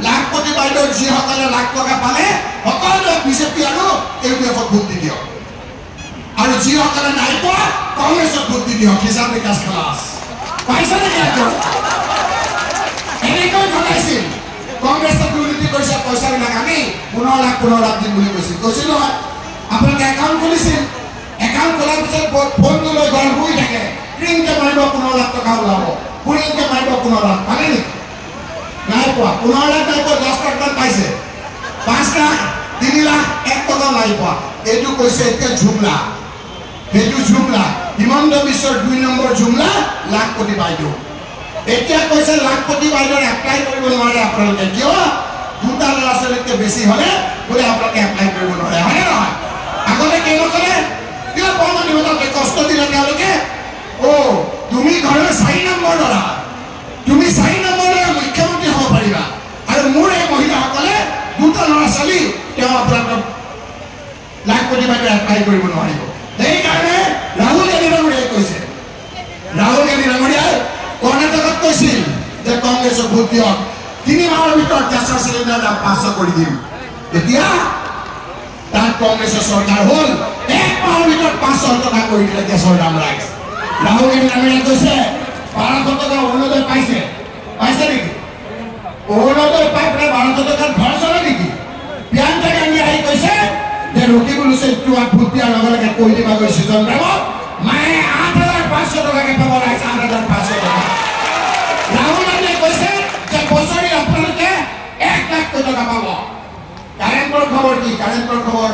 লাখপতি বাইদেউৰ যিসকলে লাখ টকা পালে সকলোৱে বিজেপি আৰু ইউডিএফত ভোট দি দিয়ক আৰু যিসকলে নাই পোৱা কংগ্ৰেছত ভোট দি দিয়ক হিচাপ নিকাচ খালাচ পাইছে নেকি এনেকৈ জনাইছিল কংগ্ৰেছে দুৰ্নীতি কৰিছে পইচাবিলাক আমি 15 লাখ দিম বুলি কৈছিল নহয় আপোনালোকে একাউণ্ট খুলিছিল একাউণ্ট খোলাৰ পিছত ফোনটো লৈ ঘৰত শুই থাকে ৰিংকে মাৰিব 15 লাখ টকা ওলাব পুৰিংকে মাৰিব 15 লাখ পালে নেকি নাই পোৱা 15 লাখ নাই পোৱা 10 লাখ মান পাইছে 5 লাখ 3 লাখ 1 টকা নাই পোৱা এইটো কৈছে এতিয়া ঝুমলা সেইটো ঝুমলা হিমন্ত বিশ্বৰ 2 নম্বৰ ঝুমলা লাখপতি বাইদেউ এতিয়া কৈছে লাখপতি বাইদেউৰ এপ্লাই কৰিব নোৱাৰে আপোনালোকে কিয় দুটা ল'ৰা ছোৱালীতকৈ বেছি হ'লে বোলে আপোনালোকে এপ্লাই কৰিব নোৱাৰে হয়নে নহয় আগতে কি নকৰে কিয় কৰ্মনিবতাকে কষ্ট দিলে তেওঁলোকে তুমি ঘৰৰ 4 নম্বৰ ল'ৰা তুমি 4 নম্বৰ ল'ৰা মুখ্যমন্ত্ৰী হ'ব পাৰিবা আৰু মোৰ এই মহিলাসকলে দুটা ল'ৰা ছোৱালী তেওঁ আপোনালোকক লাখপতি বাইদেউ এপ্লাই কৰিব নোৱাৰিব সেইকাৰণে ৰাহুল গান্ধী ডাঙৰীয়াই কৈছে ৰাহুল গান্ধী ডাঙৰীয়াই কৰ্ণাটকত কৈছিল যে কংগ্ৰেছক ভোট দিয়ক 3 মাহৰ ভিতৰত গেছৰ চিলিণ্ডাৰ দাম 500 কৰি দিম এতিয়া তাত কংগ্ৰেছৰ চৰকাৰ হ'ল 1 মাহৰ ভিতৰত 500 টকা কৰি দিলে গেছৰ দাম ৰাইজ ৰাহুল গান্ধী ডাঙৰীয়াই কৈছে 1200 টকা অৰুণোদয় পাইছে নেকি অৰুণোদয় পাই পেলাই 1200 টকাত ঘৰ চলে নেকি প্ৰিয়ংকা গান্ধী আহি কৈছে যে ৰকিবুল হুছেইন তোমাক ভোট দিয়াৰ লগে লগে কৈ দিবা গৈ সুজন প্ৰেমক মায়ে 8500 টকাকে পাব ৰাইজ 8500 টকা ৰাহুল গান্ধীয়ে কৈছে যে বছৰি আপোনালোকে 1 লাখ টকা পাব কাৰেণ্টৰ খবৰ কি কাৰেণ্টৰ খবৰ